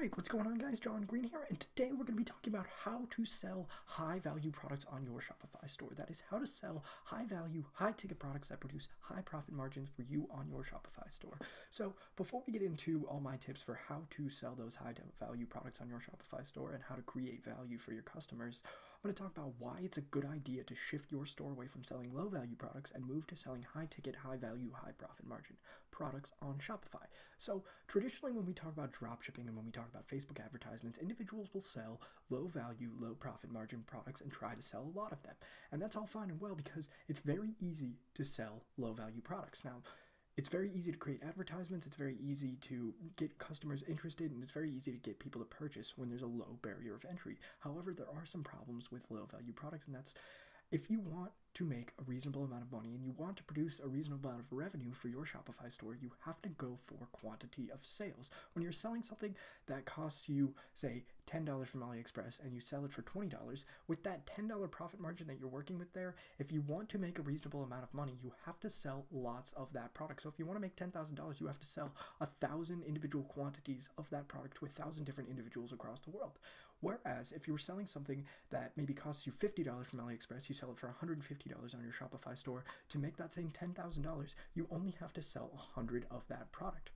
Alright, what's going on guys? John Green here, and today we're going to be talking about how to sell high value products on your Shopify store. That is, how to sell high value, high ticket products that produce high profit margins for you on your Shopify store. So before we get into all my tips for how to sell those high value products on your Shopify store and how to create value for your customers, I'm going to talk about why it's a good idea to shift your store away from selling low value products and move to selling high ticket, high value, high profit margin products on Shopify. So traditionally when we talk about dropshipping and when we talk about Facebook advertisements, individuals will sell low value, low profit margin products and try to sell a lot of them. And that's all fine and well because it's very easy to sell low value products. Now, it's very easy to create advertisements, it's very easy to get customers interested, and it's very easy to get people to purchase when there's a low barrier of entry. However, there are some problems with low value products, and that's if you want to make a reasonable amount of money and you want to produce a reasonable amount of revenue for your Shopify store, you have to go for quantity of sales. When you're selling something that costs you, say, $10 from AliExpress and you sell it for $20, with that $10 profit margin that you're working with there, if you want to make a reasonable amount of money, you have to sell lots of that product. So if you want to make $10,000, you have to sell 1,000 individual quantities of that product to 1,000 different individuals across the world. Whereas if you were selling something that maybe costs you $50 from AliExpress, you sell it for $150 on your Shopify store. To make that same $10,000, you only have to sell 100 of that product.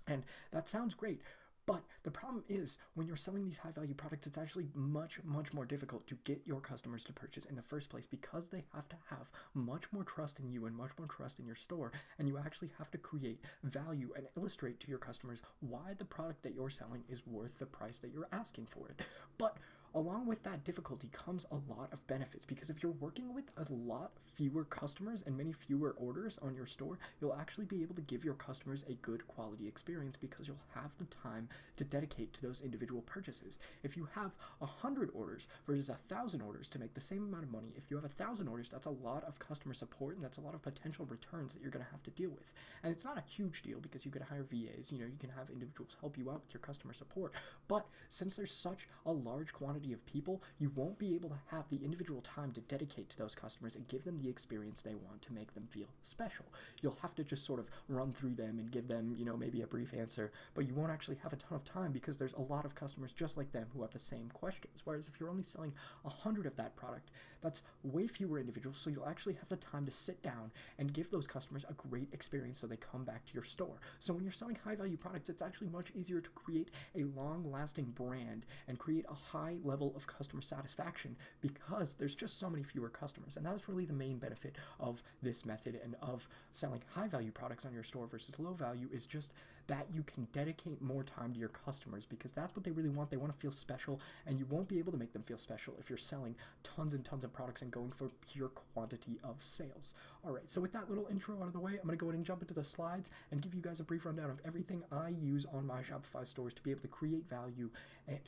And that sounds great. But the problem is when you're selling these high value products, it's actually much more difficult to get your customers to purchase in the first place because they have to have much more trust in you and much more trust in your store. And you actually have to create value and illustrate to your customers why the product that you're selling is worth the price that you're asking for it. But along with that difficulty comes a lot of benefits because if you're working with a lot fewer customers and many fewer orders on your store, you'll actually be able to give your customers a good quality experience because you'll have the time to dedicate to those individual purchases. If you have 100 orders versus 1,000 orders to make the same amount of money, if you have 1,000 orders, that's a lot of customer support and that's a lot of potential returns that you're going to have to deal with. And it's not a huge deal because you can hire VAs, you can have individuals help you out with your customer support. But since there's such a large quantity of people, you won't be able to have the individual time to dedicate to those customers and give them the experience they want to make them feel special. You'll have to just sort of run through them and give them, maybe a brief answer, but you won't actually have a ton of time because there's a lot of customers just like them who have the same questions. Whereas if you're only selling 100 of that product, that's way fewer individuals, so you'll actually have the time to sit down and give those customers a great experience so they come back to your store. So when you're selling high value products, it's actually much easier to create a long-lasting brand and create a high level of customer satisfaction because there's just so many fewer customers. And that's really the main benefit of this method and of selling high value products on your store versus low value, is just that you can dedicate more time to your customers because that's what they really want. They want to feel special, and you won't be able to make them feel special if you're selling tons and tons of products and going for pure quantity of sales. All right, so with that little intro out of the way, I'm going to go ahead and jump into the slides and give you guys a brief rundown of everything I use on my Shopify stores to be able to create value and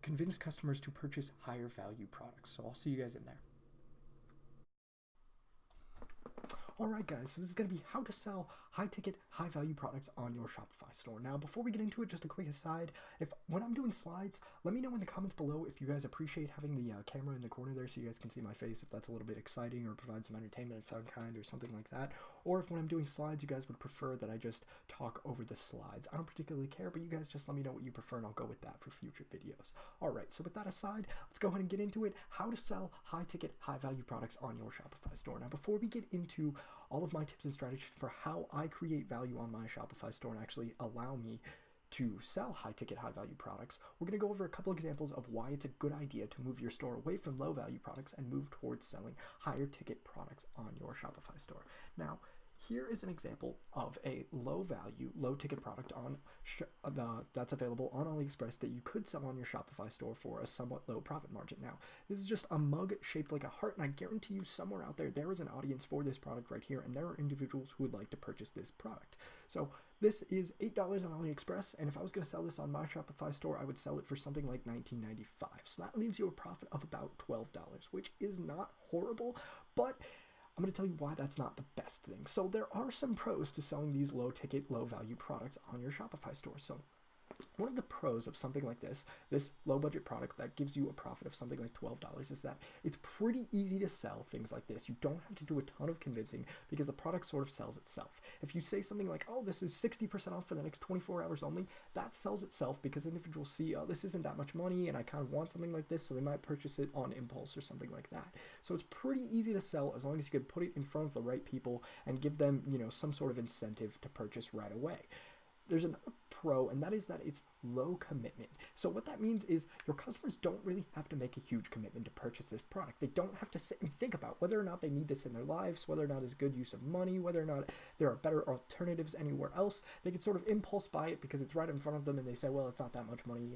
convince customers to purchase higher value products. So I'll see you guys in there. Alright guys, so this is going to be how to sell high ticket, high value products on your Shopify store. Now before we get into it, just a quick aside, when I'm doing slides, let me know in the comments below if you guys appreciate having the camera in the corner there so you guys can see my face, if that's a little bit exciting or provide some entertainment of some kind or something like that, or if when I'm doing slides you guys would prefer that I just talk over the slides. I don't particularly care, but you guys just let me know what you prefer and I'll go with that for future videos. Alright, so with that aside, let's go ahead and get into it, how to sell high ticket, high value products on your Shopify store. Now before we get into all of my tips and strategies for how I create value on my Shopify store and actually allow me to sell high ticket, high value products, we're going to go over a couple examples of why it's a good idea to move your store away from low value products and move towards selling higher ticket products on your Shopify store. Now, here is an example of a low value, low ticket product that's available on AliExpress that you could sell on your Shopify store for a somewhat low profit margin. Now, this is just a mug shaped like a heart, and I guarantee you somewhere out there, there is an audience for this product right here, and there are individuals who would like to purchase this product. So this is $8 on AliExpress, and if I was going to sell this on my Shopify store, I would sell it for something like $19.95. So that leaves you a profit of about $12, which is not horrible, but I'm going to tell you why that's not the best thing. So there are some pros to selling these low ticket, low value products on your Shopify store. So One of the pros of something like this low budget product that gives you a profit of something like $12, is that it's pretty easy to sell things like this. You don't have to do a ton of convincing because the product sort of sells itself. If you say something like, oh, this is 60% off for the next 24 hours only, that sells itself because individuals see, oh, this isn't that much money and I kind of want something like this, so they might purchase it on impulse or something like that. So it's pretty easy to sell as long as you can put it in front of the right people and give them, some sort of incentive to purchase right away. There's another pro, and that is that it's low commitment. So what that means is your customers don't really have to make a huge commitment to purchase this product. They don't have to sit and think about whether or not they need this in their lives, whether or not it's good use of money, whether or not there are better alternatives anywhere else. They can sort of impulse buy it because it's right in front of them and they say, well, it's not that much money,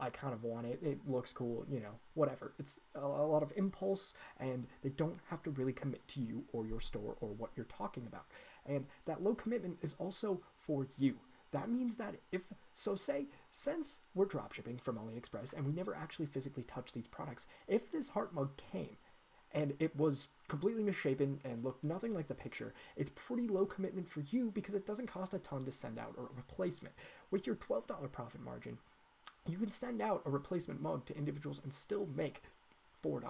I kind of want it. It looks cool, whatever. It's a lot of impulse, and they don't have to really commit to you or your store or what you're talking about. And that low commitment is also for you. That means that since we're dropshipping from AliExpress and we never actually physically touch these products, if this heart mug came and it was completely misshapen and looked nothing like the picture, it's pretty low commitment for you because it doesn't cost a ton to send out a replacement. With your $12 profit margin, you can send out a replacement mug to individuals and still make $4.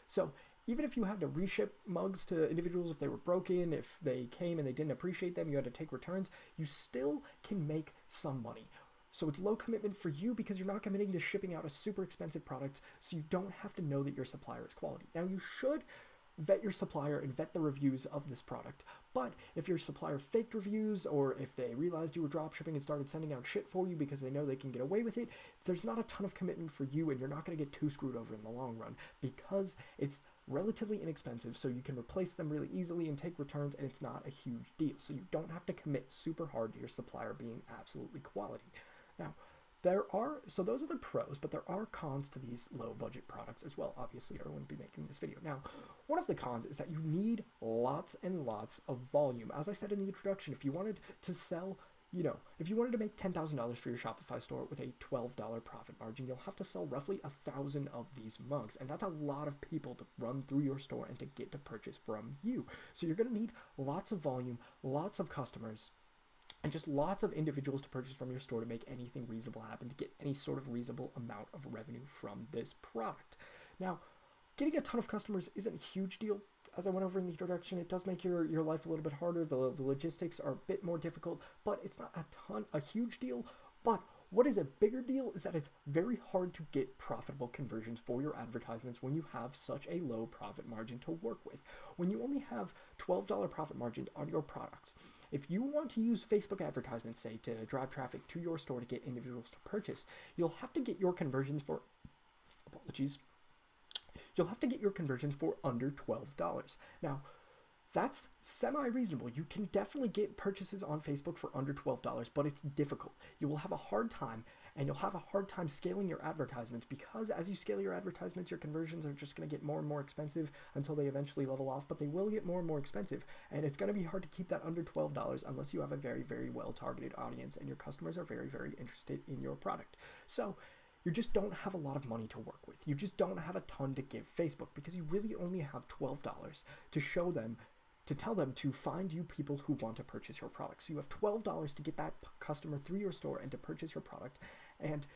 So even if you had to reship mugs to individuals, if they were broken, if they came and they didn't appreciate them, you had to take returns, you still can make some money. So it's low commitment for you because you're not committing to shipping out a super expensive product, so you don't have to know that your supplier is quality. Now, you should vet your supplier and vet the reviews of this product, but if your supplier faked reviews, or if they realized you were dropshipping and started sending out shit for you because they know they can get away with it, there's not a ton of commitment for you, and you're not going to get too screwed over in the long run because it's relatively inexpensive, so you can replace them really easily and take returns, and it's not a huge deal. So you don't have to commit super hard to your supplier being absolutely quality. Now, those are the pros, but there are cons to these low budget products as well, obviously, or I wouldn't be making this video. Now, one of the cons is that you need lots and lots of volume. As I said in the introduction, if you wanted to sell, if you wanted to make $10,000 for your Shopify store with a $12 profit margin, you'll have to sell roughly 1,000 of these mugs. And that's a lot of people to run through your store and to get to purchase from you. So you're going to need lots of volume, lots of customers, and just lots of individuals to purchase from your store to make anything reasonable happen, to get any sort of reasonable amount of revenue from this product. Now, getting a ton of customers isn't a huge deal. As I went over in the introduction, it does make your life a little bit harder. The logistics are a bit more difficult, but it's not a huge deal. But what is a bigger deal is that it's very hard to get profitable conversions for your advertisements when you have such a low profit margin to work with. When you only have $12 profit margins on your products, if you want to use Facebook advertisements, say, to drive traffic to your store to get individuals to purchase, you'll have to get your conversions for under $12. Now, that's semi-reasonable. You can definitely get purchases on Facebook for under $12, but it's difficult. You will have a hard time, and you'll have a hard time scaling your advertisements because as you scale your advertisements, your conversions are just going to get more and more expensive until they eventually level off, but they will get more and more expensive, and it's going to be hard to keep that under $12 unless you have a very, very well-targeted audience and your customers are very, very interested in your product. So you just don't have a lot of money to work with. You just don't have a ton to give Facebook because you really only have $12 to tell them to find you people who want to purchase your product. So you have $12 to get that customer through your store and to purchase your product. And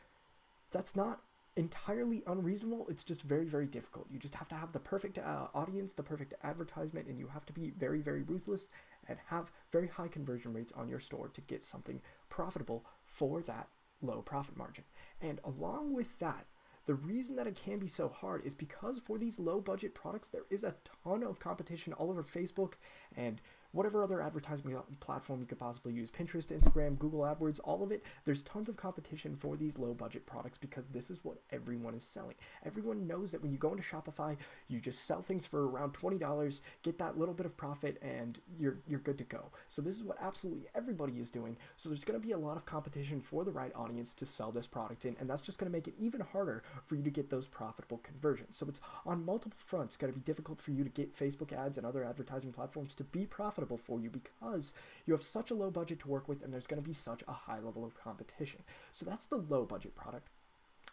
that's not entirely unreasonable. It's just very, very difficult. You just have to have the perfect audience, the perfect advertisement, and you have to be very, very ruthless and have very high conversion rates on your store to get something profitable for that low profit margin. And along with that, the reason that it can be so hard is because for these low budget products, there is a ton of competition all over Facebook and whatever other advertising platform you could possibly use, Pinterest, Instagram, Google AdWords, all of it. There's tons of competition for these low budget products because this is what everyone is selling. Everyone knows that when you go into Shopify, you just sell things for around $20, get that little bit of profit, and you're good to go. So this is what absolutely everybody is doing. So there's going to be a lot of competition for the right audience to sell this product in, and that's just going to make it even harder for you to get those profitable conversions. So it's on multiple fronts going to be difficult for you to get Facebook ads and other advertising platforms to be profitable for you because you have such a low budget to work with and there's going to be such a high level of competition. So that's the low budget product.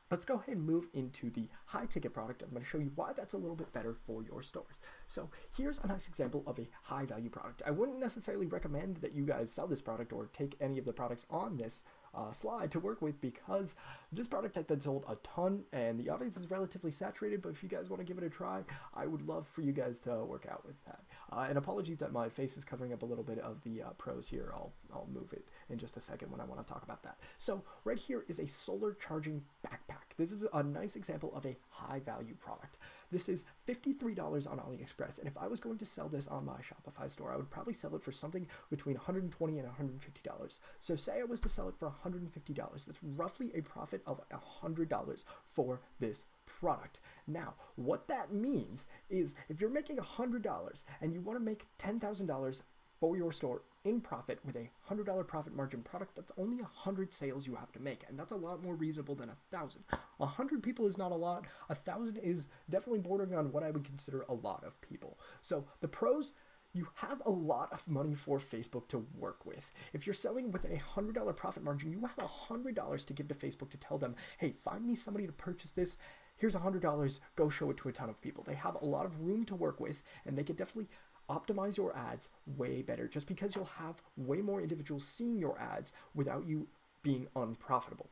Let's go ahead and move into the high ticket product. I'm going to show you why that's a little bit better for your stores. So here's a nice example of a high value product. I wouldn't necessarily recommend that you guys sell this product or take any of the products on this slide to work with, because this product has been sold a ton and the audience is relatively saturated. But if you guys want to give it a try, I would love for you guys to work out with that. And apologies that my face is covering up a little bit of the pros here. I'll move it in just a second when I want to talk about that. So right here is a solar charging backpack. This is a nice example of a high value product. This is $53 on AliExpress, and if I was going to sell this on my Shopify store, I would probably sell it for something between $120 and $150. So say I was to sell it for $150, that's roughly a profit of $100 for this product. Now, what that means is if you're making $100 and you want to make $10,000 for your store in profit with a $100 profit margin product, that's only 100 sales you have to make, and that's a lot more reasonable than 1,000. 100 people is not a lot. 1,000 is definitely bordering on what I would consider a lot of people. So the pros: you have a lot of money for Facebook to work with. If you're selling with a $100 profit margin, you have $100 to give to Facebook to tell them, hey, find me somebody to purchase this. Here's $100. Go show it to a ton of people. They have a lot of room to work with, and they can definitely optimize your ads way better, just because you'll have way more individuals seeing your ads without you being unprofitable.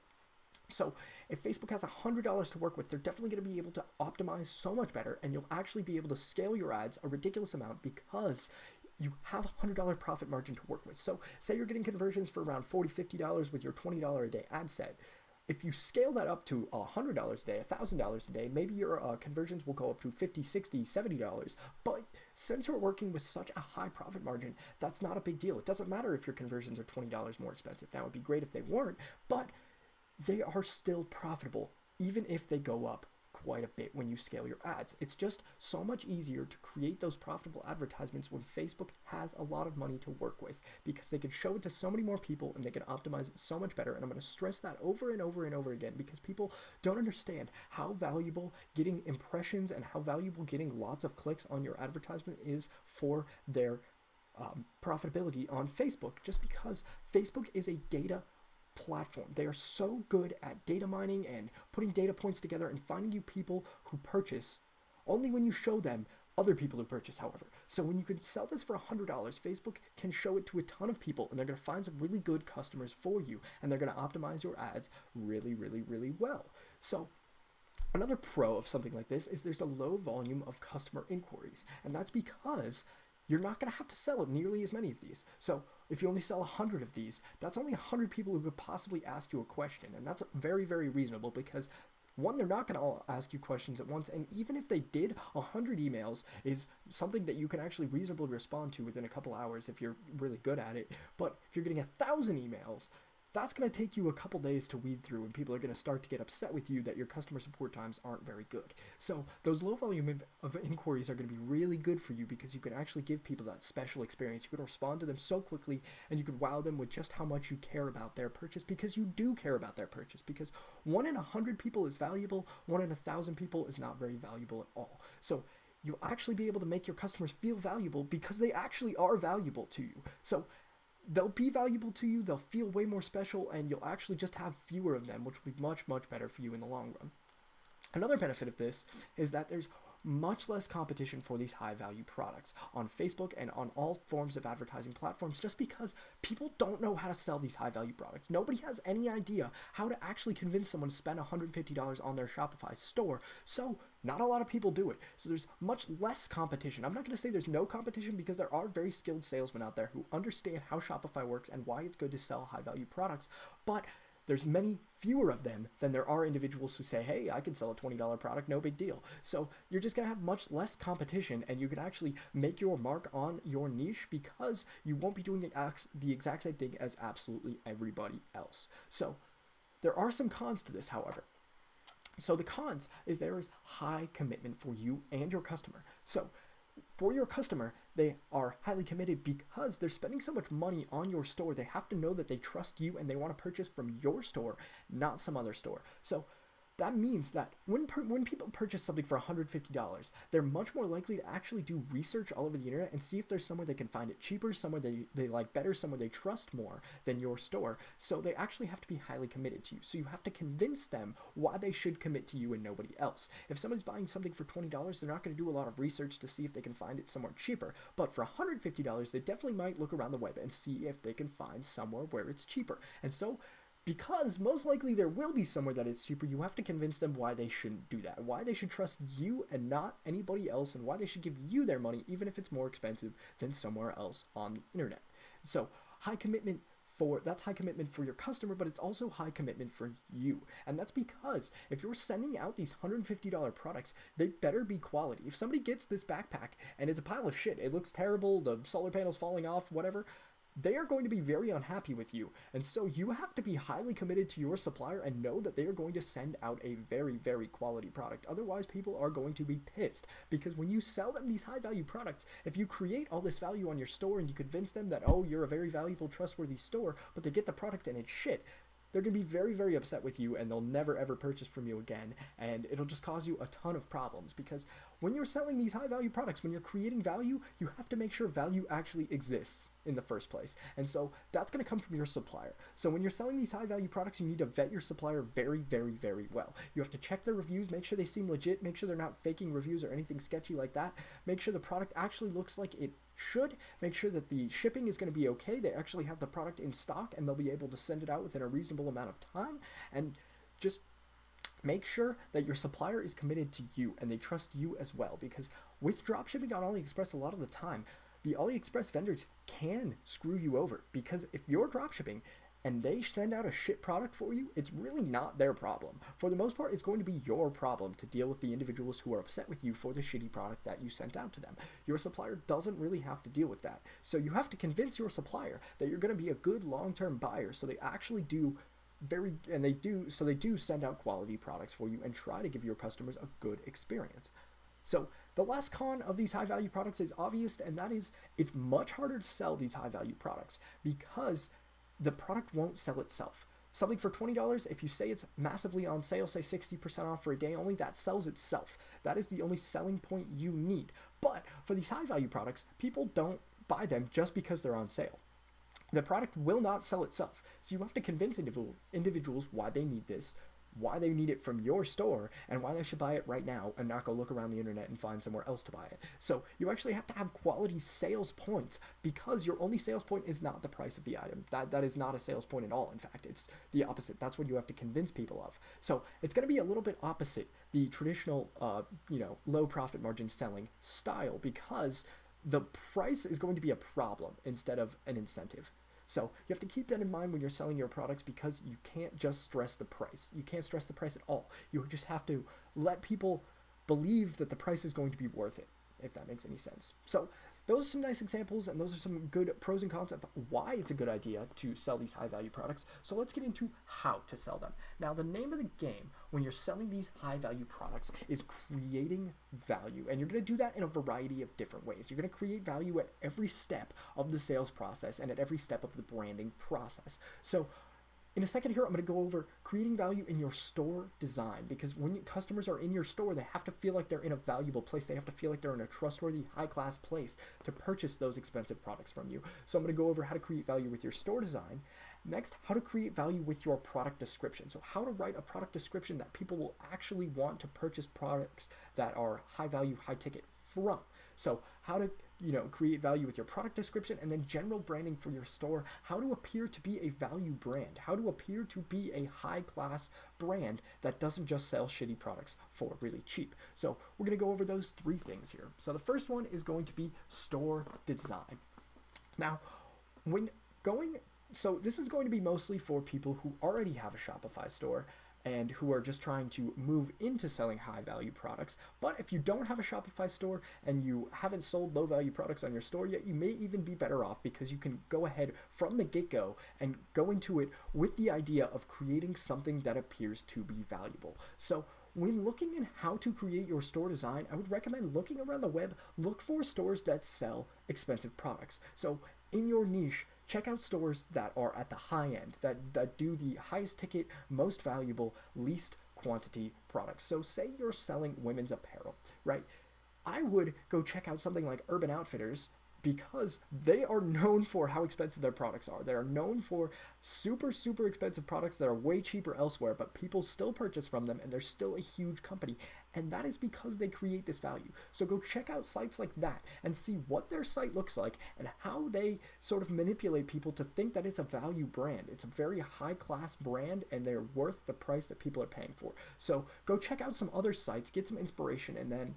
So if Facebook has $100 to work with, they're definitely going to be able to optimize so much better, and you'll actually be able to scale your ads a ridiculous amount because you have a $100 profit margin to work with. So say you're getting conversions for around $40, $50 with your $20 a day ad set. If you scale that up to $100 a day, $1,000 a day, maybe your conversions will go up to $50, $60, $70. But since you're working with such a high profit margin, that's not a big deal. It doesn't matter if your conversions are $20 more expensive. Now, it'd be great if they weren't, but they are still profitable, even if they go up quite a bit when you scale your ads. It's just so much easier to create those profitable advertisements when Facebook has a lot of money to work with, because they can show it to so many more people and they can optimize it so much better. And I'm going to stress that over and over and over again, because people don't understand how valuable getting impressions and how valuable getting lots of clicks on your advertisement is for their profitability on Facebook, just because Facebook is a data platform. They are so good at data mining and putting data points together and finding you people who purchase only when you show them other people who purchase, however. So when you can sell this for $100, Facebook can show it to a ton of people, and they're going to find some really good customers for you, and they're going to optimize your ads really, really, really well. So another pro of something like this is there's a low volume of customer inquiries, and that's because you're not going to have to sell nearly as many of these. So if you only sell 100 of these, that's only 100 people who could possibly ask you a question. And that's very, very reasonable, because one, they're not going to all ask you questions at once. And even if they did, 100 emails is something that you can actually reasonably respond to within a couple hours if you're really good at it. But if you're getting 1,000 emails, that's going to take you a couple days to weed through, and people are going to start to get upset with you that your customer support times aren't very good. So those low volume of inquiries are going to be really good for you, because you can actually give people that special experience. You can respond to them so quickly, and you can wow them with just how much you care about their purchase, because you do care about their purchase. Because 1 in 100 people is valuable, 1 in 1,000 people is not very valuable at all. So you'll actually be able to make your customers feel valuable, because they actually are valuable to you. So they'll be valuable to you, they'll feel way more special, and you'll actually just have fewer of them, which will be much, much better for you in the long run. Another benefit of this is that there's much less competition for these high value products on Facebook and on all forms of advertising platforms, just because people don't know how to sell these high value products. Nobody has any idea how to actually convince someone to spend $150 on their Shopify store. So not a lot of people do it. So there's much less competition. I'm not going to say there's no competition, because there are very skilled salesmen out there who understand how Shopify works and why it's good to sell high value products. But there's many fewer of them than there are individuals who say, hey, I can sell a $20 product, no big deal. So you're just going to have much less competition, and you can actually make your mark on your niche, because you won't be doing the exact same thing as absolutely everybody else. So there are some cons to this, however. So the cons is there is high commitment for you and your customer. So for your customer, they are highly committed because they're spending so much money on your store. They have to know that they trust you and they want to purchase from your store, not some other store. So that means that when people purchase something for $150, they're much more likely to actually do research all over the internet and see if there's somewhere they can find it cheaper, somewhere they like better, somewhere they trust more than your store. So they actually have to be highly committed to you. So you have to convince them why they should commit to you and nobody else. If somebody's buying something for $20, they're not going to do a lot of research to see if they can find it somewhere cheaper. But for $150, they definitely might look around the web and see if they can find somewhere where it's cheaper. And so because most likely there will be somewhere that it's cheaper, you have to convince them why they shouldn't do that, why they should trust you and not anybody else, and why they should give you their money even if it's more expensive than somewhere else on the internet. So that's high commitment for your customer, but it's also high commitment for you. And that's because if you're sending out these $150 products, they better be quality. If somebody gets this backpack and it's a pile of shit, it looks terrible, the solar panel's falling off, whatever, they are going to be very unhappy with you. And so you have to be highly committed to your supplier and know that they are going to send out a very, very quality product. Otherwise, people are going to be pissed, because when you sell them these high value products, if you create all this value on your store and you convince them that, oh, you're a very valuable, trustworthy store, but they get the product and it's shit, they're going to be very, very upset with you, and they'll never ever purchase from you again. And it'll just cause you a ton of problems, because when you're selling these high value products, when you're creating value, you have to make sure value actually exists in the first place. And so that's going to come from your supplier. So when you're selling these high value products, you need to vet your supplier very, very, very well. You have to check their reviews, make sure they seem legit, make sure they're not faking reviews or anything sketchy like that. Make sure the product actually looks like it should. Make sure that the shipping is going to be okay. They actually have the product in stock and they'll be able to send it out within a reasonable amount of time. And just make sure that your supplier is committed to you and they trust you as well, because with dropshipping on AliExpress, a lot of the time, the AliExpress vendors can screw you over, because if you're dropshipping and they send out a shit product for you, it's really not their problem. For the most part, it's going to be your problem to deal with the individuals who are upset with you for the shitty product that you sent out to them. Your supplier doesn't really have to deal with that. So you have to convince your supplier that you're going to be a good long-term buyer, so they actually do they do send out quality products for you and try to give your customers a good experience. So the last con of these high value products is obvious, and that is it's much harder to sell these high value products because the product won't sell itself. Something for $20, if you say it's massively on sale, say 60% off for a day only, that sells itself. That is the only selling point you need. But for these high value products, people don't buy them just because they're on sale. The product will not sell itself. So you have to convince individuals why they need this, why they need it from your store, and why they should buy it right now and not go look around the internet and find somewhere else to buy it. So you actually have to have quality sales points, because your only sales point is not the price of the item. That is not a sales point at all. In fact, it's the opposite. That's what you have to convince people of. So it's going to be a little bit opposite the traditional, low profit margin selling style, because the price is going to be a problem instead of an incentive. So you have to keep that in mind when you're selling your products, because you can't just stress the price. You can't stress the price at all. You just have to let people believe that the price is going to be worth it, if that makes any sense. So those are some nice examples, and those are some good pros and cons of why it's a good idea to sell these high value products. So let's get into how to sell them. Now, the name of the game when you're selling these high value products is creating value, and you're going to do that in a variety of different ways. You're going to create value at every step of the sales process and at every step of the branding process. So in a second here, I'm going to go over creating value in your store design, because when customers are in your store, they have to feel like they're in a valuable place. They have to feel like they're in a trustworthy, high-class place to purchase those expensive products from you. So I'm going to go over how to create value with your store design. Next, how to create value with your product description. So how to write a product description that people will actually want to purchase products that are high value, high ticket from. So how to create value with your product description, and then general branding for your store, how to appear to be a value brand, how to appear to be a high-class brand that doesn't just sell shitty products for really cheap. So we're going to go over those three things here. So the first one is going to be store design. Now, so this is going to be mostly for people who already have a Shopify store and who are just trying to move into selling high value products. But if you don't have a Shopify store and you haven't sold low value products on your store yet, you may even be better off, because you can go ahead from the get-go and go into it with the idea of creating something that appears to be valuable. So when looking at how to create your store design, I would recommend looking around the web. Look for stores that sell expensive products. So in your niche, check out stores that are at the high end, that do the highest ticket, most valuable, least quantity products. So say you're selling women's apparel, right? I would go check out something like Urban Outfitters, because they are known for how expensive their products are. They are known for super, super expensive products that are way cheaper elsewhere, but people still purchase from them and they're still a huge company. And that is because they create this value. So go check out sites like that and see what their site looks like and how they sort of manipulate people to think that it's a value brand. It's a very high class brand and they're worth the price that people are paying for. So go check out some other sites, get some inspiration, and then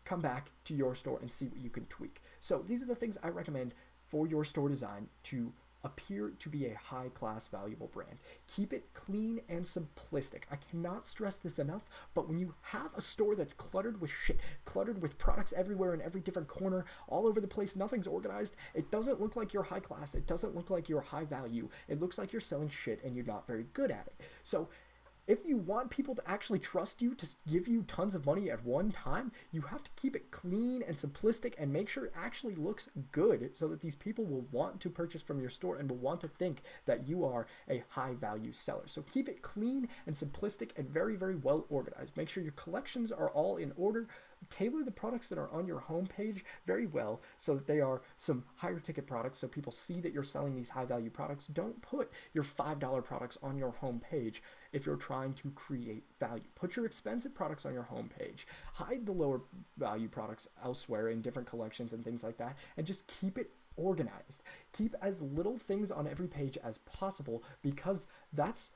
come back to your store and see what you can tweak. So these are the things I recommend for your store design to appear to be a high-class, valuable brand. Keep it clean and simplistic. I cannot stress this enough, but when you have a store that's cluttered with shit, cluttered with products everywhere in every different corner, all over the place, nothing's organized, it doesn't look like you're high class, it doesn't look like you're high value, it looks like you're selling shit and you're not very good at it. So if you want people to actually trust you to give you tons of money at one time, you have to keep it clean and simplistic and make sure it actually looks good so that these people will want to purchase from your store and will want to think that you are a high value seller. So keep it clean and simplistic and very, very well organized. Make sure your collections are all in order. Tailor the products that are on your homepage very well so that they are some higher ticket products so people see that you're selling these high value products. Don't put your $5 products on your homepage if you're trying to create value. Put your expensive products on your homepage. Hide the lower value products elsewhere in different collections and things like that, and just keep it organized. Keep as little things on every page as possible because that's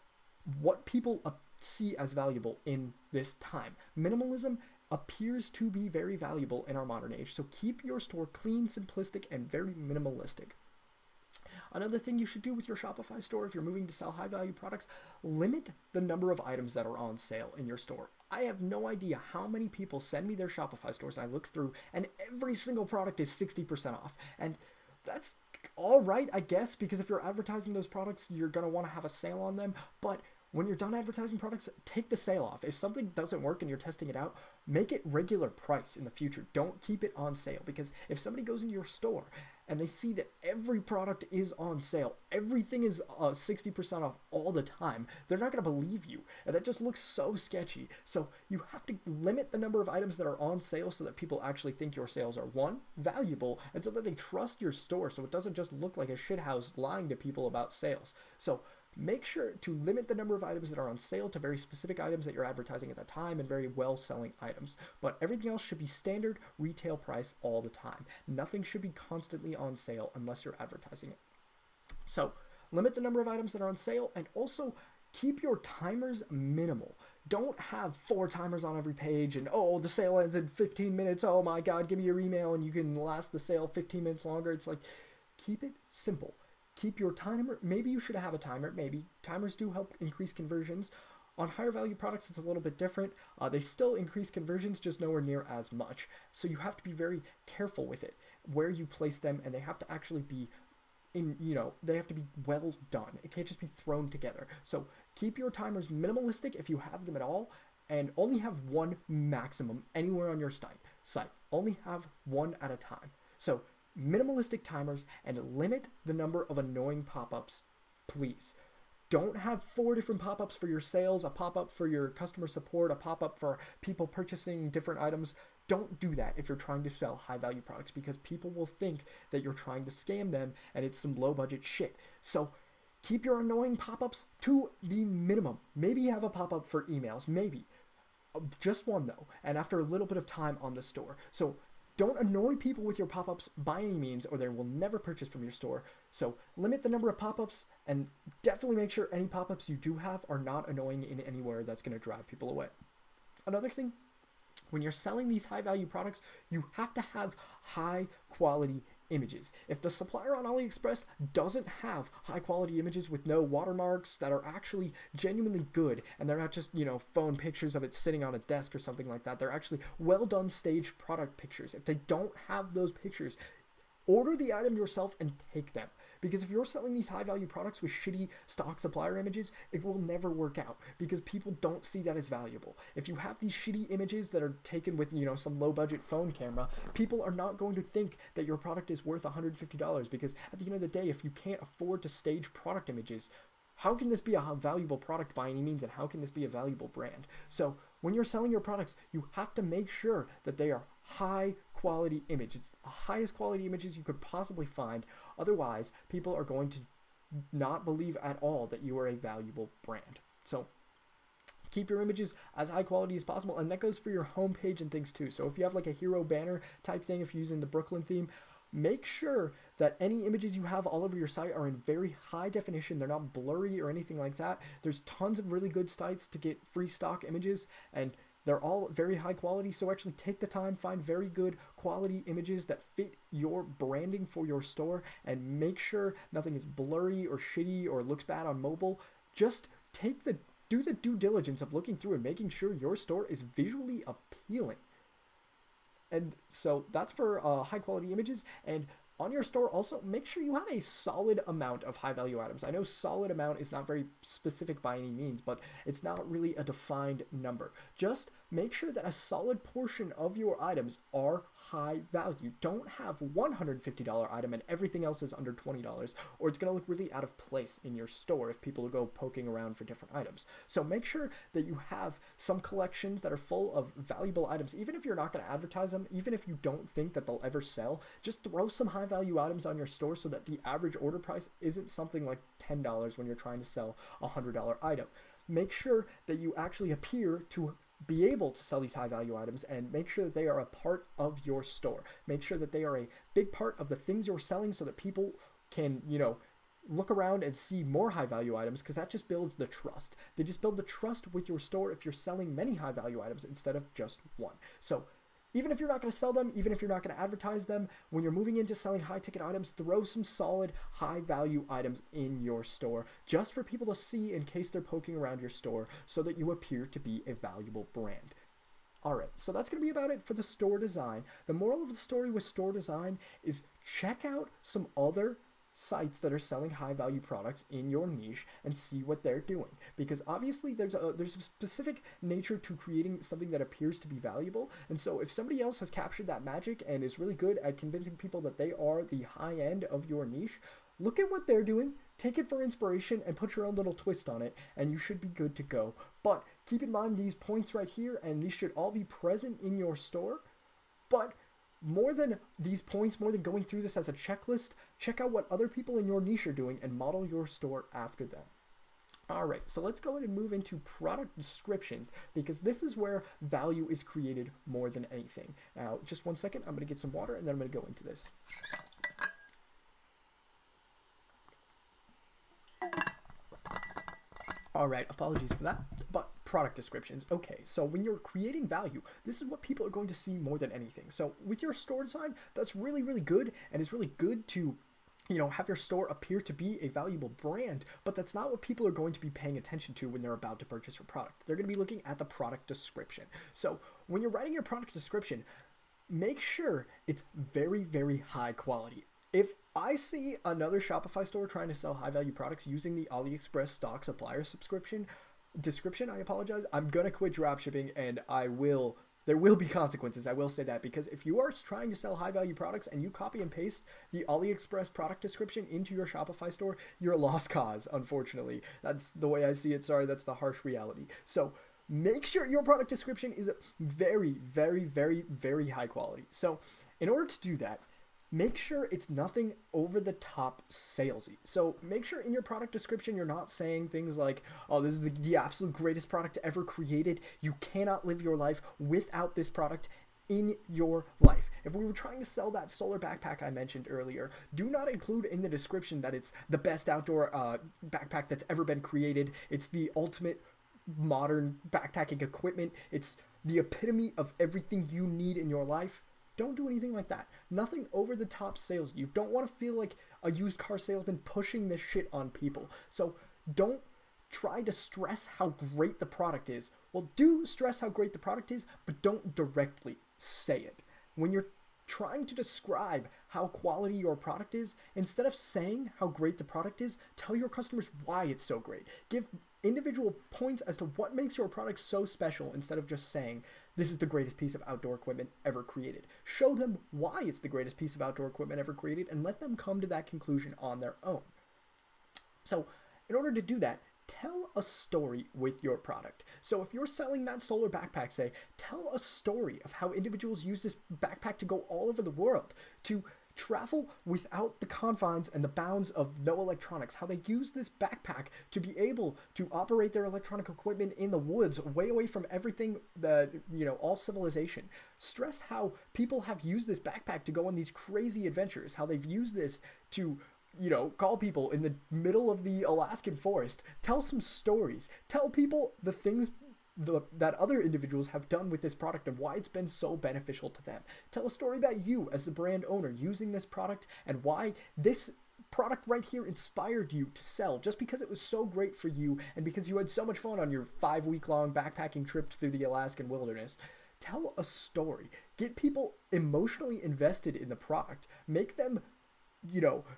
what people see as valuable in this time. Minimalism appears to be very valuable in our modern age. So keep your store clean, simplistic, and very minimalistic. Another thing you should do with your Shopify store if you're moving to sell high value products, limit the number of items that are on sale in your store. I have no idea how many people send me their Shopify stores and I look through and every single product is 60% off. And that's all right, I guess, because if you're advertising those products, you're going to want to have a sale on them. But when you're done advertising products, take the sale off. If something doesn't work and you're testing it out, make it regular price in the future. Don't keep it on sale, because if somebody goes into your store and they see that every product is on sale, everything is 60% off all the time, they're not going to believe you. And that just looks so sketchy. So you have to limit the number of items that are on sale so that people actually think your sales are, one, valuable, and so that they trust your store so it doesn't just look like a shithouse lying to people about sales. So make sure to limit the number of items that are on sale to very specific items that you're advertising at the time and very well-selling items. But everything else should be standard retail price all the time. Nothing should be constantly on sale unless you're advertising it. So limit the number of items that are on sale, and also keep your timers minimal. Don't have 4 timers on every page and, oh, the sale ends in 15 minutes. Oh my God, give me your email and you can last the sale 15 minutes longer. It's like, keep it simple. Keep your timer. Maybe you should have a timer. Maybe timers do help increase conversions. On higher value products, it's a little bit different. They still increase conversions, just nowhere near as much. So you have to be very careful with it, where you place them, and they have to actually be they have to be well done. It can't just be thrown together. So keep your timers minimalistic if you have them at all, and only have one maximum anywhere on your site. Only have one at a time. So minimalistic timers, and limit the number of annoying pop-ups, please. Don't have 4 different pop-ups for your sales, a pop-up for your customer support, a pop-up for people purchasing different items. Don't do that if you're trying to sell high-value products, because people will think that you're trying to scam them and it's some low-budget shit. So keep your annoying pop-ups to the minimum. Maybe have a pop-up for emails, maybe. Just one though, and after a little bit of time on the store. So don't annoy people with your pop-ups by any means, or they will never purchase from your store. So limit the number of pop-ups, and definitely make sure any pop-ups you do have are not annoying in anywhere that's going to drive people away. Another thing, when you're selling these high-value products, you have to have high-quality images. If the supplier on AliExpress doesn't have high quality images with no watermarks that are actually genuinely good, and they're not just, phone pictures of it sitting on a desk or something like that, they're actually well done staged product pictures. If they don't have those pictures, order the item yourself and take them. Because if you're selling these high value products with shitty stock supplier images, it will never work out, because people don't see that as valuable. If you have these shitty images that are taken with, some low budget phone camera, people are not going to think that your product is worth $150, because at the end of the day, if you can't afford to stage product images, how can this be a valuable product by any means, and how can this be a valuable brand? So when you're selling your products, you have to make sure that they are high quality images, the highest quality images you could possibly find. Otherwise, people are going to not believe at all that you are a valuable brand. So keep your images as high quality as possible, and that goes for your homepage and things too. So if you have like a hero banner type thing, if you're using the Brooklyn theme, make sure that any images you have all over your site are in very high definition. They're not blurry or anything like that. There's tons of really good sites to get free stock images, and they're all very high quality. So actually take the time, find very good quality images that fit your branding for your store, and make sure nothing is blurry or shitty or looks bad on mobile. Just do the due diligence of looking through and making sure your store is visually appealing. And so that's for high quality images. And on your store, also make sure you have a solid amount of high value items. I know solid amount is not very specific by any means, but it's not really a defined number. Just make sure that a solid portion of your items are high value. Don't have $150 item and everything else is under $20, or it's going to look really out of place in your store if people go poking around for different items. So make sure that you have some collections that are full of valuable items. Even if you're not going to advertise them, even if you don't think that they'll ever sell, just throw some high value items on your store so that the average order price isn't something like $10 when you're trying to sell a $100 item. Make sure that you actually appear to be able to sell these high value items, and make sure that they are a part of your store. Make sure that they are a big part of the things you're selling so that people can, look around and see more high value items, because that just builds the trust. They just build the trust with your store if you're selling many high value items instead of just one. So even if you're not going to sell them, even if you're not going to advertise them, when you're moving into selling high ticket items, throw some solid high value items in your store just for people to see in case they're poking around your store, so that you appear to be a valuable brand. All right, so that's going to be about it for the store design. The moral of the story with store design is check out some other sites that are selling high value products in your niche and see what they're doing, because obviously there's a specific nature to creating something that appears to be valuable. And so if somebody else has captured that magic and is really good at convincing people that they are the high end of your niche, look at what they're doing, take it for inspiration, and put your own little twist on it, and you should be good to go. But keep in mind these points right here, and these should all be present in your store. But more than these points, more than going through this as a checklist, check out what other people in your niche are doing and model your store after them. All right, so let's go ahead and move into product descriptions, because this is where value is created more than anything. Now, just one second, I'm going to get some water and then I'm going to go into this. All right, apologies for that, but product descriptions. Okay, so when you're creating value, this is what people are going to see more than anything. So with your store design, that's really, really good, and it's really good to have your store appear to be a valuable brand, but that's not what people are going to be paying attention to when they're about to purchase your product. They're going to be looking at the product description. So when you're writing your product description, make sure it's very, very high quality. If I see another Shopify store trying to sell high value products using the AliExpress stock supplier description, I'm going to quit dropshipping, and there will be consequences. I will say that, because if you are trying to sell high value products and you copy and paste the AliExpress product description into your Shopify store, you're a lost cause, unfortunately. That's the way I see it. Sorry, that's the harsh reality. So make sure your product description is very, very, very, very high quality. So in order to do that, make sure it's nothing over the top salesy. So make sure in your product description you're not saying things like, oh, this is the absolute greatest product ever created. You cannot live your life without this product in your life. If we were trying to sell that solar backpack I mentioned earlier, do not include in the description that it's the best outdoor backpack that's ever been created. It's the ultimate modern backpacking equipment. It's the epitome of everything you need in your life. Don't do anything like that. Nothing over the top sales. You don't want to feel like a used car salesman pushing this shit on people. So don't try to stress how great the product is. Well, do stress how great the product is, but don't directly say it. When you're trying to describe how quality your product is, instead of saying how great the product is, tell your customers why it's so great. Give individual points as to what makes your product so special, instead of just saying, this is the greatest piece of outdoor equipment ever created. Show them why it's the greatest piece of outdoor equipment ever created, and let them come to that conclusion on their own. So in order to do that, tell a story with your product. So if you're selling that solar backpack, say, tell a story of how individuals use this backpack to go all over the world, to travel without the confines and the bounds of no electronics, how they use this backpack to be able to operate their electronic equipment in the woods, way away from everything that, all civilization. Stress how people have used this backpack to go on these crazy adventures, how they've used this to call people in the middle of the Alaskan forest. Tell some stories. Tell people the things that other individuals have done with this product and why it's been so beneficial to them. Tell a story about you as the brand owner using this product and why this product right here inspired you to sell just because it was so great for you and because you had so much fun on your 5-week-long backpacking trip through the Alaskan wilderness. Tell a story. Get people emotionally invested in the product. Make them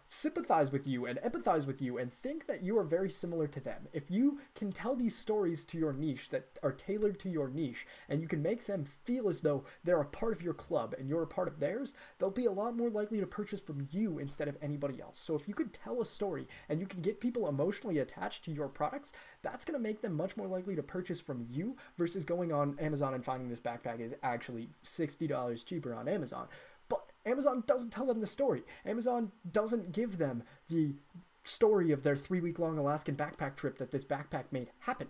sympathize with you and empathize with you and think that you are very similar to them. If you can tell these stories to your niche that are tailored to your niche and you can make them feel as though they're a part of your club and you're a part of theirs, they'll be a lot more likely to purchase from you instead of anybody else. So if you could tell a story and you can get people emotionally attached to your products, that's going to make them much more likely to purchase from you versus going on Amazon and finding this backpack is actually $60 cheaper on Amazon. Amazon doesn't tell them the story. Amazon doesn't give them the story of their 3-week-long Alaskan backpack trip that this backpack made happen.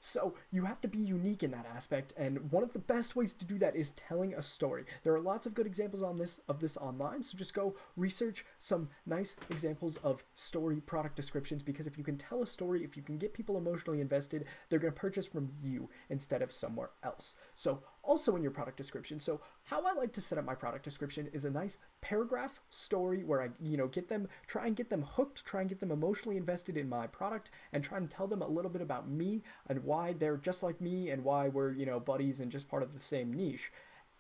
So you have to be unique in that aspect, and one of the best ways to do that is telling a story. There are lots of good examples of this online, so just go research some nice examples of story product descriptions, because if you can tell a story, if you can get people emotionally invested, they're going to purchase from you instead of somewhere else. So also in your product description, so how I like to set up my product description is a nice paragraph story where I try and get them hooked, try and get them emotionally invested in my product, and try and tell them a little bit about me and why they're just like me and why we're buddies and just part of the same niche.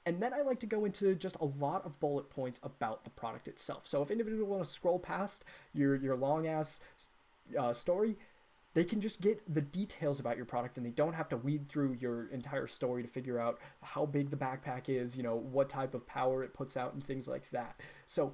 And then I like to go into just a lot of bullet points about the product itself. So if individuals want to scroll past your long ass story, they can just get the details about your product and they don't have to weed through your entire story to figure out how big the backpack is, what type of power it puts out and things like that. So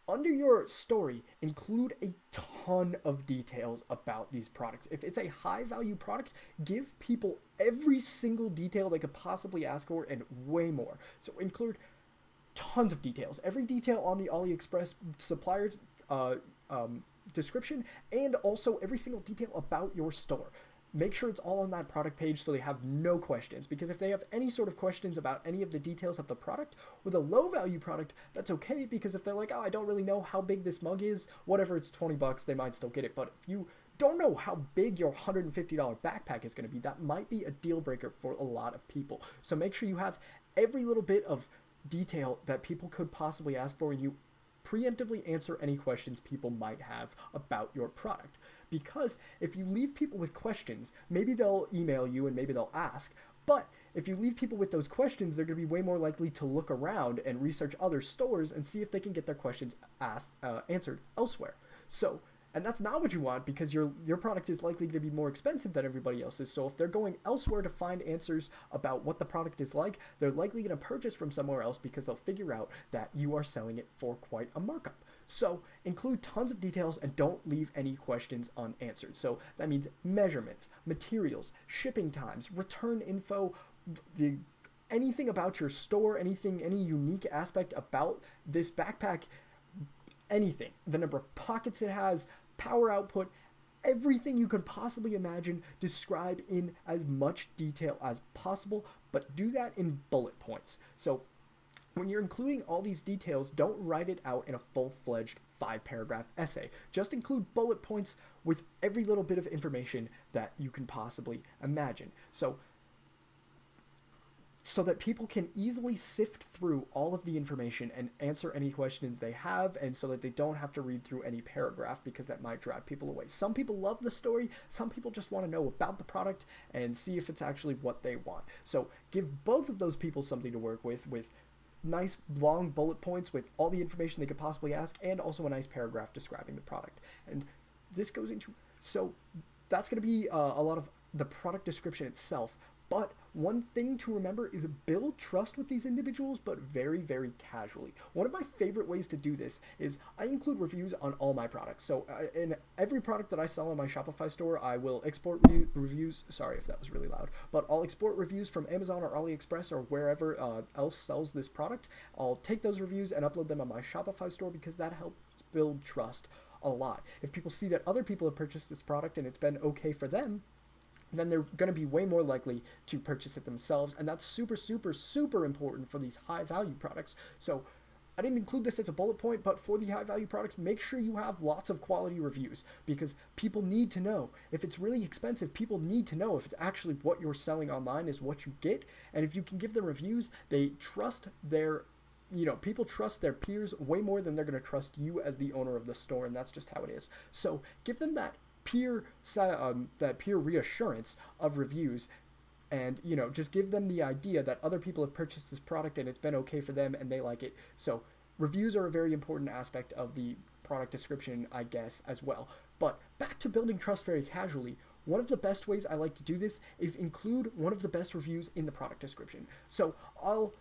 under your story, include a ton of details about these products. If it's a high value product, give people every single detail they could possibly ask for and way more. So include tons of details. Every detail on the AliExpress supplier description, and also every single detail about your store. Make sure it's all on that product page so they have no questions, because if they have any sort of questions about any of the details of the product, with a low value product, that's okay, because if they're like, oh, I don't really know how big this mug is, whatever, it's $20, they might still get it. But if you don't know how big your $150 backpack is going to be, that might be a deal breaker for a lot of people. So make sure you have every little bit of detail that people could possibly ask for, and you preemptively answer any questions people might have about your product. Because if you leave people with questions, maybe they'll email you and maybe they'll ask, but if you leave people with those questions, they're going to be way more likely to look around and research other stores and see if they can get their questions answered elsewhere. So, and that's not what you want, because your product is likely to be more expensive than everybody else's. So if they're going elsewhere to find answers about what the product is like, they're likely going to purchase from somewhere else because they'll figure out that you are selling it for quite a markup. So include tons of details and don't leave any questions unanswered. So that means measurements, materials, shipping times, return info, anything about your store, any unique aspect about this backpack, anything, the number of pockets it has, power output, everything you could possibly imagine, describe in as much detail as possible, but do that in bullet points. So when you're including all these details, don't write it out in a full-fledged 5-paragraph essay. Just include bullet points with every little bit of information that you can possibly imagine. So that people can easily sift through all of the information and answer any questions they have, and so that they don't have to read through any paragraph, because that might drive people away. Some people love the story, some people just want to know about the product and see if it's actually what they want. So give both of those people something to work with nice long bullet points with all the information they could possibly ask, and also a nice paragraph describing the product. And this goes into, so that's going to be a lot of the product description itself. But one thing to remember is build trust with these individuals, but very, very casually. One of my favorite ways to do this is I include reviews on all my products. So in every product that I sell on my Shopify store, I will export reviews. Sorry if that was really loud, but I'll export reviews from Amazon or AliExpress or wherever else sells this product. I'll take those reviews and upload them on my Shopify store because that helps build trust a lot. If people see that other people have purchased this product and it's been okay for them, then they're going to be way more likely to purchase it themselves. And that's super, super, super important for these high value products. So I didn't include this as a bullet point, but for the high value products, make sure you have lots of quality reviews because people need to know. If it's really expensive, people need to know if it's actually what you're selling online is what you get. And if you can give them reviews, they trust their people trust their peers way more than they're going to trust you as the owner of the store, and that's just how it is. So give them that peer reassurance of reviews, and just give them the idea that other people have purchased this product and it's been okay for them and they like it. So reviews are a very important aspect of the product description, I guess, as well. But back to building trust very casually, one of the best ways I like to do this is include one of the best reviews in the product description. So I'll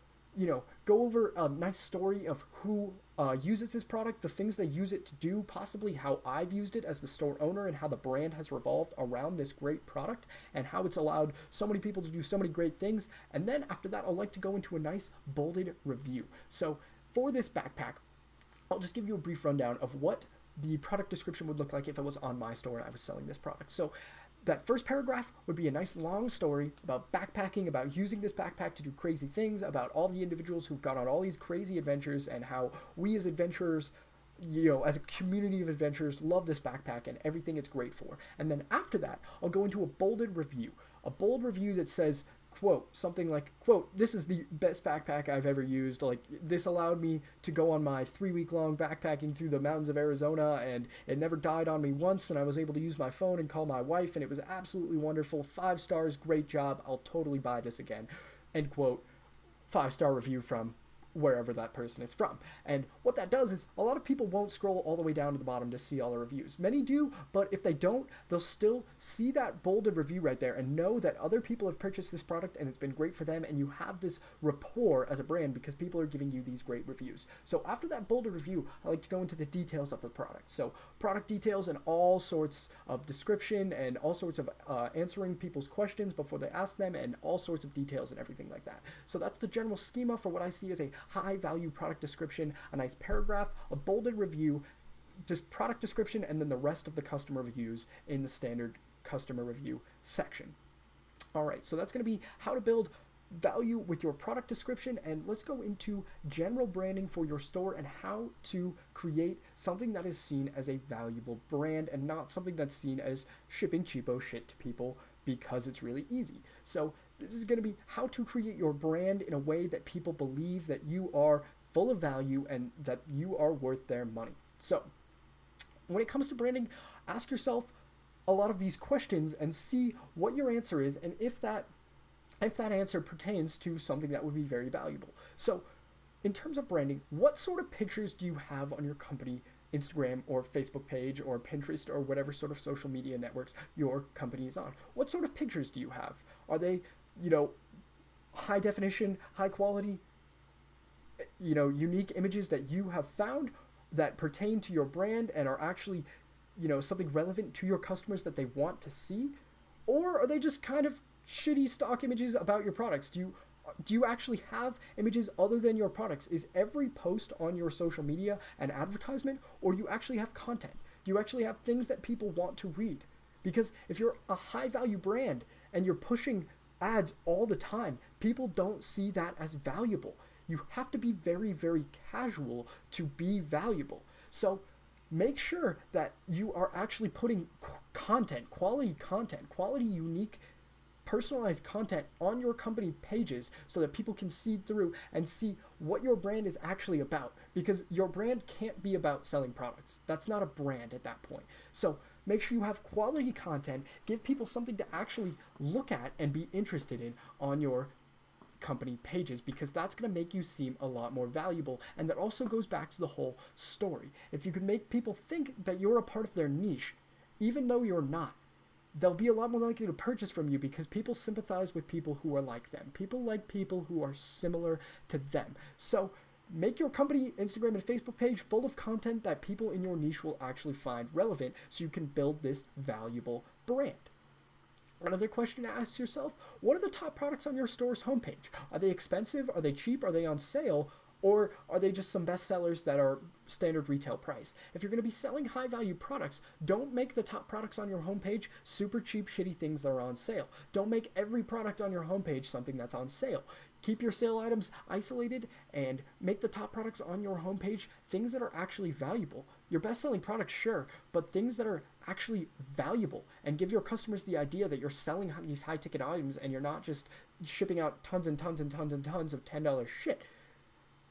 go over a nice story of who uses this product, the things they use it to do, possibly how I've used it as the store owner and how the brand has revolved around this great product and how it's allowed so many people to do so many great things. And then after that, I'd like to go into a nice bolded review. So for this backpack, I'll just give you a brief rundown of what the product description would look like if it was on my store and I was selling this product. So that first paragraph would be a nice long story about backpacking, about using this backpack to do crazy things, about all the individuals who've gone on all these crazy adventures and how we as adventurers, as a community of adventurers, love this backpack and everything it's great for. And then after that, I'll go into a bolded review, a bold review that says, quote, something like, quote, this is the best backpack I've ever used. Like, this allowed me to go on my 3-week-long backpacking through the mountains of Arizona, and it never died on me once, and I was able to use my phone and call my wife, and it was absolutely wonderful. 5 stars, great job. I'll totally buy this again. End quote. 5-star review from wherever that person is from. And what that does is a lot of people won't scroll all the way down to the bottom to see all the reviews. Many do, but if they don't, they'll still see that bolded review right there and know that other people have purchased this product and it's been great for them, and you have this rapport as a brand because people are giving you these great reviews. So after that bolded review, I like to go into the details of the product. So product details and all sorts of description and all sorts of answering people's questions before they ask them, and all sorts of details and everything like that. So that's the general schema for what I see as a high value product description: a nice paragraph, a bolded review, just product description, and then the rest of the customer reviews in the standard customer review section. All right, so that's going to be how to build value with your product description, and let's go into general branding for your store and how to create something that is seen as a valuable brand and not something that's seen as shipping cheapo shit to people because it's really easy. So this is going to be how to create your brand in a way that people believe that you are full of value and that you are worth their money. So when it comes to branding, ask yourself a lot of these questions and see what your answer is, and if that answer pertains to something that would be very valuable. So in terms of branding, what sort of pictures do you have on your company Instagram or Facebook page or Pinterest or whatever sort of social media networks your company is on? What sort of pictures do you have? Are they, high definition, high quality, unique images that you have found that pertain to your brand and are actually, something relevant to your customers that they want to see? Or are they just kind of shitty stock images about your products? Do you actually have images other than your products? Is every post on your social media an advertisement, or do you actually have content? Do you actually have things that people want to read? Because if you're a high value brand and you're pushing ads all the time, people don't see that as valuable. You have to be very, very casual to be valuable. So make sure that you are actually putting quality, unique, personalized content on your company pages so that people can see through and see what your brand is actually about, because your brand can't be about selling products. That's not a brand at that point. So make sure you have quality content, give people something to actually look at and be interested in on your company pages, because that's going to make you seem a lot more valuable. And that also goes back to the whole story. If you can make people think that you're a part of their niche, even though you're not, they'll be a lot more likely to purchase from you because people sympathize with people who are like them. People like people who are similar to them. So make your company Instagram and Facebook page full of content that people in your niche will actually find relevant so you can build this valuable brand. Another question to ask yourself, what are the top products on your store's homepage? Are they expensive? Are they cheap? Are they on sale? Or are they just some bestsellers that are standard retail price? If you're going to be selling high value products, don't make the top products on your homepage super cheap, shitty things that are on sale. Don't make every product on your homepage something that's on sale. Keep your sale items isolated and make the top products on your homepage things that are actually valuable. Your best-selling products, sure, but things that are actually valuable, and give your customers the idea that you're selling these high-ticket items and you're not just shipping out tons and tons and tons and tons of $10 shit.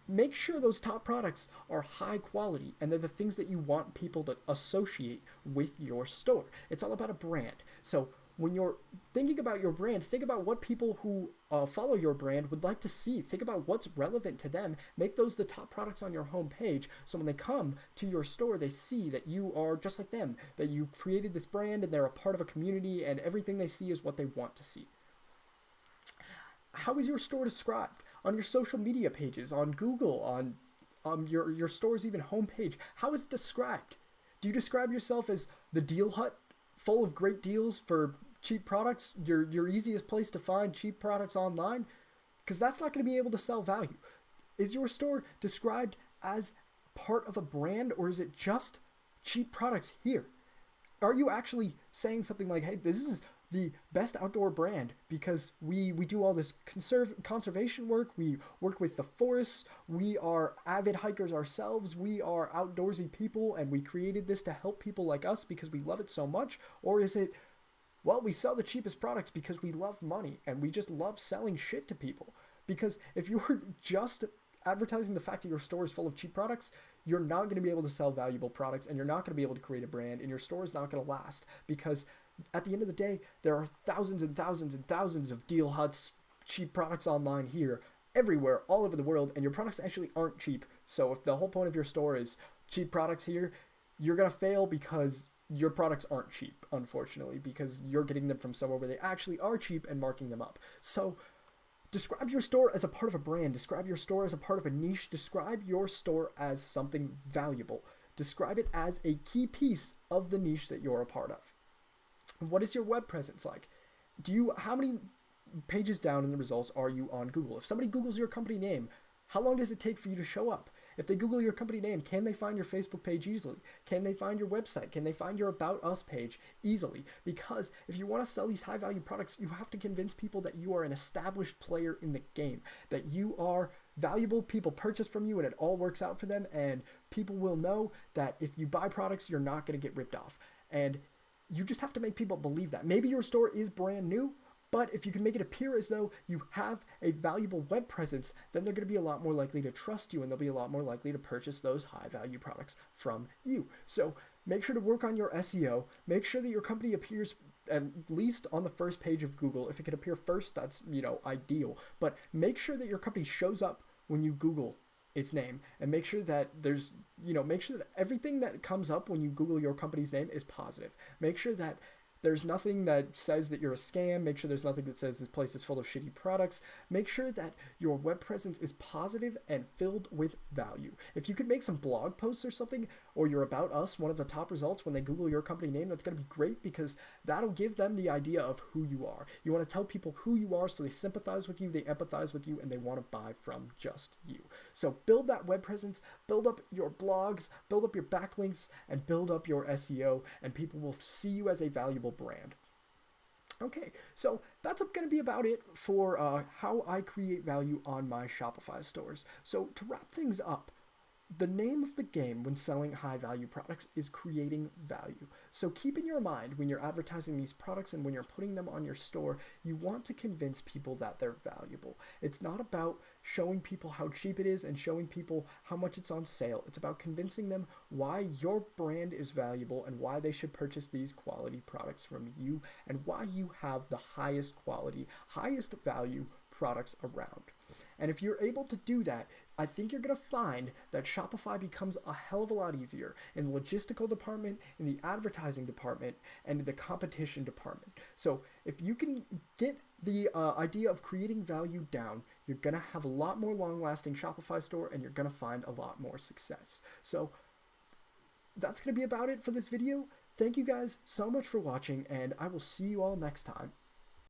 Make sure those top products are high quality and they're the things that you want people to associate with your store. It's all about a brand. So when you're thinking about your brand, think about what people who follow your brand would like to see. Think about what's relevant to them. Make those the top products on your homepage so when they come to your store, they see that you are just like them, that you created this brand and they're a part of a community and everything they see is what they want to see. How is your store described? On your social media pages, on Google, on your store's even homepage, how is it described? Do you describe yourself as the deal hut full of great deals for cheap products, your easiest place to find cheap products online? Because that's not going to be able to sell value. Is your store described as part of a brand, or is it just cheap products here? Are you actually saying something like, hey, this is the best outdoor brand because we do all this conservation work, we work with the forests, we are avid hikers ourselves, we are outdoorsy people, and we created this to help people like us because we love it so much? Or is it, well, we sell the cheapest products because we love money and we just love selling shit to people? Because if you're just advertising the fact that your store is full of cheap products, you're not going to be able to sell valuable products and you're not going to be able to create a brand, and your store is not going to last because at the end of the day, there are thousands and thousands and thousands of deal huts, cheap products online here, everywhere, all over the world, and your products actually aren't cheap. So if the whole point of your store is cheap products here, you're going to fail because your products aren't cheap, unfortunately, because you're getting them from somewhere where they actually are cheap and marking them up. So describe your store as a part of a brand. Describe your store as a part of a niche. Describe your store as something valuable. Describe it as a key piece of the niche that you're a part of. What is your web presence like? How many pages down in the results are you on Google? If somebody Googles your company name, how long does it take for you to show up? If they Google your company name, can they find your Facebook page easily? Can they find your website? Can they find your About Us page easily? Because if you want to sell these high value products, you have to convince people that you are an established player in the game, that you are valuable, people purchase from you and it all works out for them, and people will know that if you buy products, you're not going to get ripped off. And you just have to make people believe that. Maybe your store is brand new, but if you can make it appear as though you have a valuable web presence, then they're going to be a lot more likely to trust you and they'll be a lot more likely to purchase those high value products from you. So make sure to work on your SEO. Make sure that your company appears at least on the first page of Google. If it can appear first, that's, ideal. But make sure that your company shows up when you Google its name, and make sure that make sure that everything that comes up when you Google your company's name is positive. Make sure that there's nothing that says that you're a scam. Make sure there's nothing that says this place is full of shitty products. Make sure that your web presence is positive and filled with value. If you could make some blog posts or something, or your About Us, one of the top results when they Google your company name, that's going to be great because that'll give them the idea of who you are. You want to tell people who you are so they sympathize with you, they empathize with you, and they want to buy from just you. So build that web presence, build up your blogs, build up your backlinks, and build up your SEO, and people will see you as a valuable brand. Okay, so that's going to be about it for how I create value on my Shopify stores. So to wrap things up, the name of the game when selling high value products is creating value. So keep in your mind when you're advertising these products and when you're putting them on your store, you want to convince people that they're valuable. It's not about showing people how cheap it is and showing people how much it's on sale. It's about convincing them why your brand is valuable and why they should purchase these quality products from you and why you have the highest quality, highest value products around. And if you're able to do that, I think you're going to find that Shopify becomes a hell of a lot easier in the logistical department, in the advertising department, and in the competition department. So if you can get the idea of creating value down, you're going to have a lot more long-lasting Shopify store, and you're going to find a lot more success. So that's going to be about it for this video. Thank you guys so much for watching, and I will see you all next time.